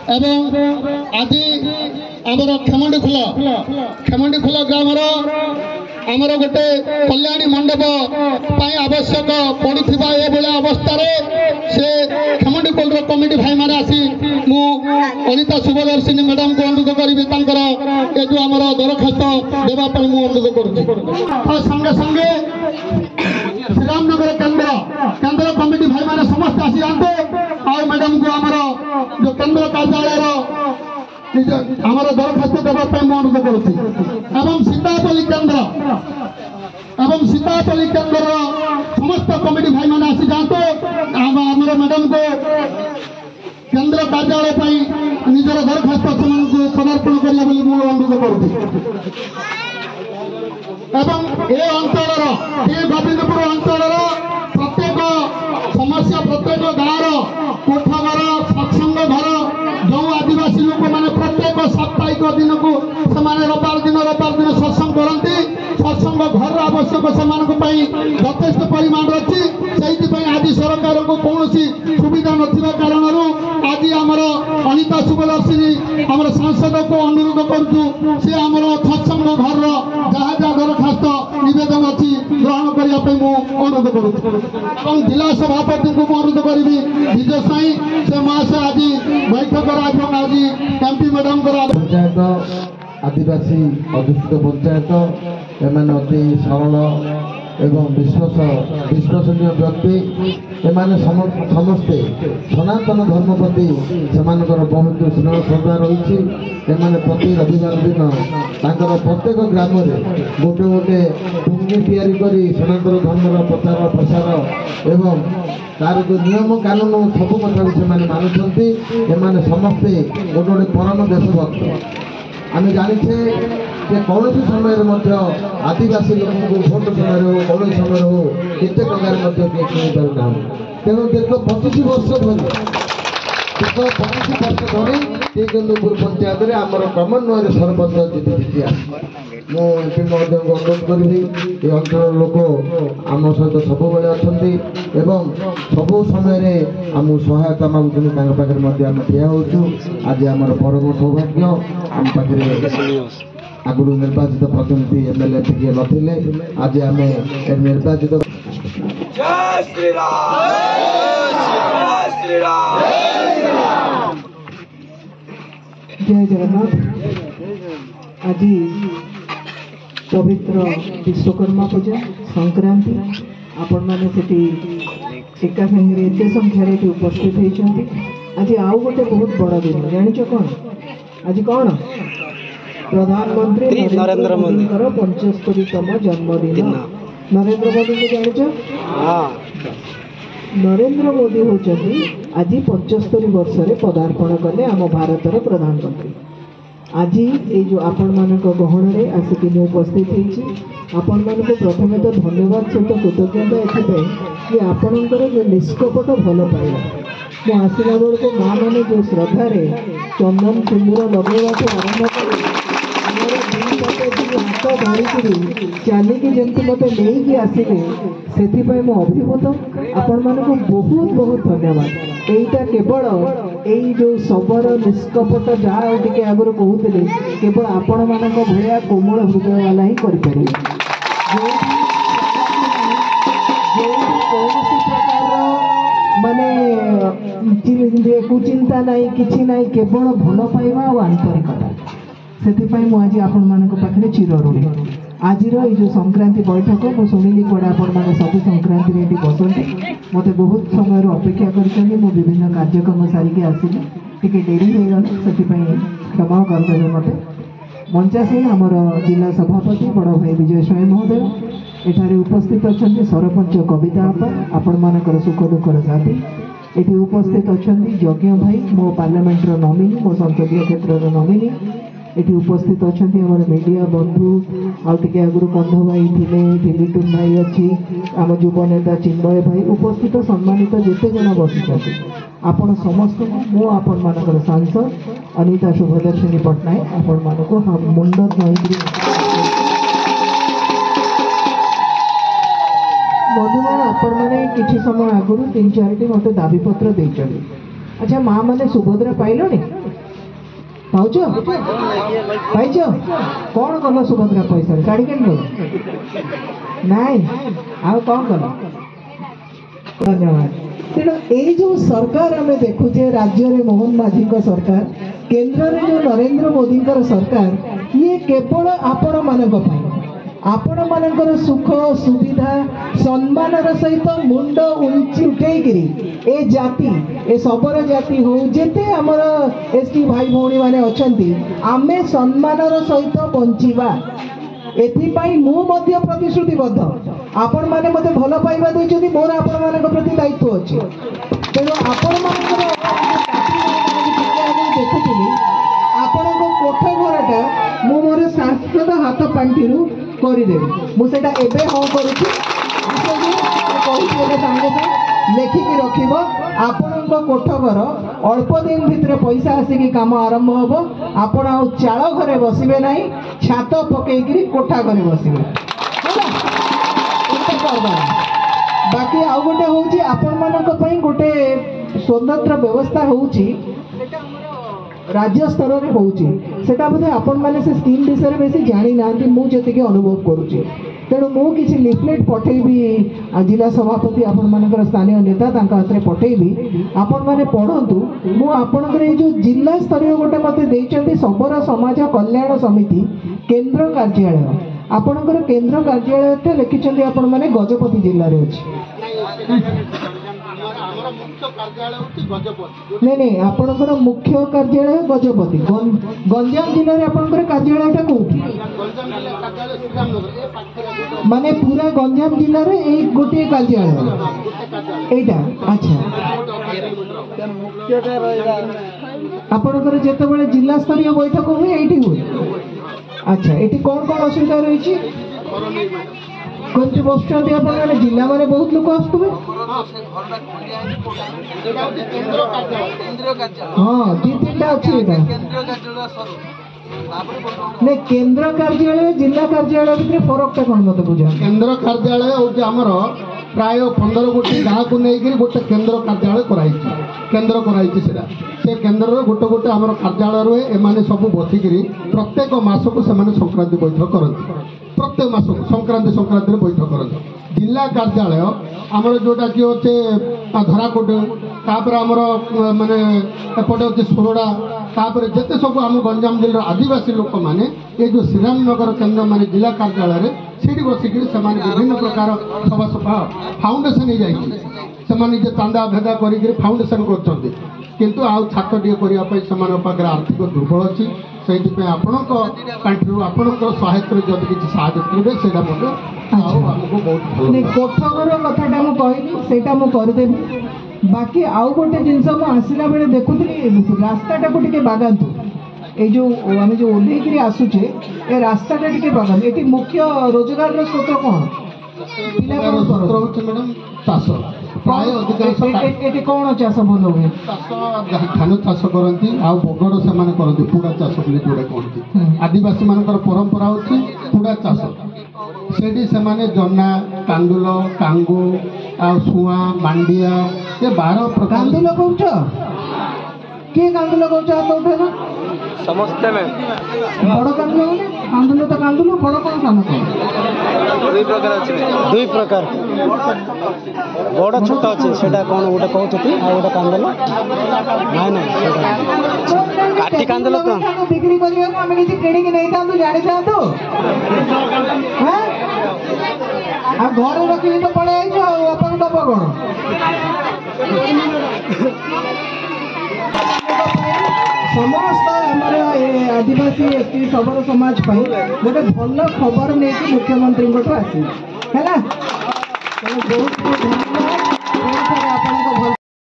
आज आमर खेमंडी खोल ग्रामर आमर गोटे कल्याणी मंडप आवश्यक पड़ुवा ये अवस्था से खेमंडी खोल कमिटी भाई मैंने आसी मु अनिता शुभदर्शिनी मैडम को अनुरोध करी ये जो आमर दरखास्त देवाई अनुरोध कर संगे संगे श्रीरामनगर केंद्र कमिटी भाई मैंने समस्त आसी जाते और मैडम को आमर जो केंद्र कार्यालय आमर दरखास्त देवाई अनुरोध करुँ सीतापल्ली केंद्र समस्त कमिटी भाई मैंने आसी जाते आमर मैडम को केंद्र कार्यालय निजर दरखास्त से पदार्पण करने अनुरोध करुँ ए अंचल गोविंदपुर अंचल प्रत्येक समस्या प्रत्येक गाँव कोठघर सत्संग घर जो आदिवासी लोक मैंने प्रत्येक साप्ताहिक दिन को रविवार दिन सत्संग करती सत्संग घर आवश्यक से यथेष्ट परिमाण अच्छी से आज सरकार को कौन सुविधा ना कारण आज आमर अनिता शुभदर्शिनी आमर सांसद को अनुरोध करुँ सी आमर सत्संग घर जहाँ जहाँ दरखास्त नवेदन अच्छी ग्रहण करने अनुरोध करुँ जिला सभापति को अनुरोध करी विजय साई से महाशय आज बैठक आज एमपी मैडम पंचायत आदिवासी अधिष्ठित पंचायत एम अति सरल एवं विश्वसनीय व्यक्ति एमाने समस्ते सनातन धर्म प्रति से बहुत स्नेह श्रद्धा रही प्रति रविवार दिन प्रत्येक ग्राम गोटे गोटे भूमि तैयारी करी सनातन धर्म प्रचार प्रसार एवं तार जो नियम कानून सब कथा से मानुंट एमाने समस्ते गोटे गोटे परम देशभक्त आम जाचे जे कौन समय आदिवासी लोक भोट समय हो कौन समय हो केते प्रकार किए पाना तेणु देख 25 वर्ष धरी केंद्रपुर पंचायत में आमर क्रमान्वय सरपंच जीति मुझे अनुरोध करी ये अंचल लोक आम सहित सब बेले अच्छा सबू समय आम सहायता मांगुँ पाखे ठिया हो आज आम परम सौभाग्य आम पाखे आगुरी निर्वाचित प्रतिनिधि एमएलए टिके नथिले आज आम निर्वाचित जय जगन्नाथ। आज पवित्र विश्वकर्मा पूजा संक्रांति आपण मैंने एका संगे एत संख्यार उपस्थित होती आज आउ गोटे बहुत बड़ दिन जानिच कौन आज कौन प्रधानमंत्री नरेंद्र मोदी 75तम जन्मदिन नरेंद्र मोदी को जानिच नरेंद्र मोदी होचंदी आज 75 वर्ष रे पदार्पण कले आम भारतर प्रधानमंत्री आज ये जो आपण मानक गहन रे आसिक उपस्थित होती आपण मानक प्रथमे तो धन्यवाद सहित कृतज्ञता एथि कि आपणकर जो निष्कपट भल पाइला मु आसला बेल को माँ मैंने जो श्रद्धा रे चंदन सिंदूर लगेवा को आरंभ कर हाथ धरिकी चलिकी जमी मत नहीं आसिले से अभिभूत आपण मान बहुत बहुत धन्यवाद यहीटा केवल यही जो शबर निष्कपट जहाँ टे आगुरी कहते केवल आपण मान भाया कोमल हृदय वाला ही करें माने कुचिंता नाई किसी नाई केवल भल पाइबा और आंतरिकता से आज आपण मान पाखे चिर ऋणी आज जो संक्रांति बैठक मुझे शुणिली कड़े आपण मैंने सब संक्रांति ये बसती मत बहुत समय अपेक्षा कर विभिन्न कार्यक्रम सारिकी आसली टी डेरी हो गला से क्षमा करदे मत मंचासी आमर जिला सभापति बड़ भाई विजय स्वयं महोदय एठारे उपस्थित अच्छा सरपंच कविता आपा आपण मानकर सुख दुखर साथी ये उपस्थित अच्छा यज्ञ भाई मो पार्लियामेंटर नॉमिनी मो संसदीय क्षेत्र नॉमिनी ये उपस्थित अच्छा आम मीडिया बंधु आगे आगुरी कंध भाई थे लिटुन भाई अच्छी आम युव नेता चिन्मय भाई उपस्थित सम्मानित जिते जन बसी आपण समस्त मु आपण मानकर सांसद अनिता शुभदर्शिनी पट्टनायक आपण मानक मुंड नईकरी बंधुमान आपण मैंने किसी समय आगुरी 3-4टी मत दाबीपत्र देते अच्छा माँ मैंने सुभद्रा पाइल ପାଉଛ ପାଇଛ କ'ଣ କଲ ସୁଭଦ୍ରା ପଇସା ଶାଢ଼ୀ କିଣିଲ ନାଇଁ ଆଉ କ'ଣ କଲ ଧନ୍ୟବାଦ। ତେଣୁ ଏଇ ଯେଉଁ ସରକାର ଆମେ ଦେଖୁଛେ ରାଜ୍ୟରେ ମୋହନ ମାଝୀଙ୍କ ସରକାର କେନ୍ଦ୍ରରେ ଯେଉଁ ନରେନ୍ଦ୍ର ମୋଦିଙ୍କର ସରକାର ଇଏ କେବଳ ଆପଣମାନଙ୍କ ପାଇଁ ଆପଣମାନଙ୍କର ସୁଖ ସୁବିଧା ସମ୍ମାନର ସହିତ ମୁଣ୍ଡ ଉଠେଇକିରି ଏ ଜାତି ଏ ଶବର ଜାତି ହଉ ଯେତେ ଆମର ଏସ୍ଟି ଭାଇ ଭଉଣୀମାନେ ଅଛନ୍ତି ଆମେ ସମ୍ମାନର ସହିତ ବଞ୍ଚିବା ଏଥିପାଇଁ ମୁଁ ମଧ୍ୟ ପ୍ରତିଶ୍ରୁତିବଦ୍ଧ। ଆପଣମାନେ ମୋତେ ଭଲ ପାଇବା ଦେଇଛନ୍ତି ମୋର ଆପଣମାନଙ୍କ ପ୍ରତି ଦାୟିତ୍ୱ ଅଛି। ତେଣୁ ଆପଣମାନଙ୍କର ଦେଖୁଥିଲି ଆପଣଙ୍କ କୋଠ ଘରଟା ମୁଁ ମୋର ସାଂସଦ ହାତ ପାଣ୍ଠିରୁ କରିଦେବି ମୁଁ ସେଇଟା ଏବେ ହଁ କରୁଛି କହୁଛି ଏବେ ସାଙ୍ଗେ ସାଙ୍ଗେ ଲେଖିକି ରଖିବ ଆପଣଙ୍କ କୋଠ ଘର ଅଳ୍ପ ଦିନ ଭିତରେ ପଇସା ଆସିକି କାମ ଆରମ୍ଭ ହେବ ଆପଣ ଆଉ ଚାଳ ଘରେ ବସିବେ ନାହିଁ ଛାତ ପକେଇକିରି କୋଠା ଘରେ ବସିବେ ବାକି ଆଉ ଗୋଟେ ହେଉଛି ଆପଣମାନଙ୍କ ପାଇଁ ଗୋଟେ ସ୍ୱତନ୍ତ୍ର ବ୍ୟବସ୍ଥା ହେଉଛି राज्य स्तर में होउची सेटा बोधे आपण माने से स्कीम विषय में बेसी जानी नांती मु जतिके अनुभव करूची तेणु मु किसी लिफलेट पठेबी जिला सभापति आपण मानकर स्थानीय नेता तांका हाथरे पठेबी आपण माने पढंतु मु आपणकर ए जो जिला स्तरीय गोटे मते देइचंती सबरा समाज कल्याण समिति केंद्र कार्यालय आपणकर केंद्र कार्यालय ते लिखिचंती आपण माने गजपति जिल्ला रे अछि नहीं नहीं आपणकर मुख्य कार्यालय गजपति गंजाम जिले में आपणकर कार्यालयटा कोठी माने पूरा गंजाम जिले में एक गोटे कार्यालय एटा अच्छा आपणकर जेतेबेले जिला स्तरीय बैठक हुए एठी हुए अच्छा एठी कौन कौन असुविधा रही कोनती बसुଛନ୍ତି ଆପଣ जिला माने बहुत लोक आसुवे हाँ दी तीन अच्छी नहीं केंद्र कार्यालय जिला कार्यालय भितर फरकटा कौन मत बुझा केंद्र कार्यालय हूँ आमर प्राय 15 गोटी गाँव को लेकिन गोटे केंद्र कार्यालय कराई केंद्र कराई से केंद्र गोटे गोटे आम कार्यालय रुए एमाने सब बसिकी प्रत्येक मासक से संक्रांति बैठक करती प्रत्येक मास संक्रांति संक्रांति बैठक करते जिला कार्यालय आमर जोटा कि अच्छे धराकोट तापर आमर माने एपटे अच्छे सोरडा तापर जिते सब आम गंजाम जिला आदिवासी लोक मैंने ये जो श्रीरामनगर केंद्र माने जिला कार्यालय से बसिक विभिन्न प्रकार सभा सभा फाउंडेसन हो जाए से चांदा भेदा कर फाउंडेसन करते किंतु आउ छात टे करने से आर्थिक दुर्बल अच्छी से आपण सहायता जब किसी साहय करेंगे से बहुत कोठघर कथाटा मुझे बाकी आउ गोटे जिनस आसला बेले देखुली रास्ताटा को टे बागातु ये जो आम जो ओल्लैक आसुचे ए रास्ताटा टे बागातु ये मुख्य रोजगार स्रोत कौन मैडम चाष प्राय अधिकांश कौन चाष भल हुए धान चाष करती बगड़ से करती पुड़ा चाष जोड़ा कहती आदिवासी मान परंपरा होची पुड़ा चाष से जन्ना कांदुल कांगू शुआ मांडिया ये 12 प्रकार कांदुल कौच किए कांदुल कौच हाथ उठेना समस्ते में बड़ कांदुल कांदुल तो कांदुल बड़ कौन सान कौन दुई प्रकार बड़ छोट अच्छे से कौन गोटे कहते गोटे कांदुल ना ना काटी कांदुल कौन बिक्री करने आम किसी किणी नहीं था जानी था घर रखी तो पड़े अपन दब कौन समस्त आदिवासी एसटी सबल समाज गोटे भल खबर नहीं मुख्यमंत्री आसी है बहुत बहुत धन्यवाद।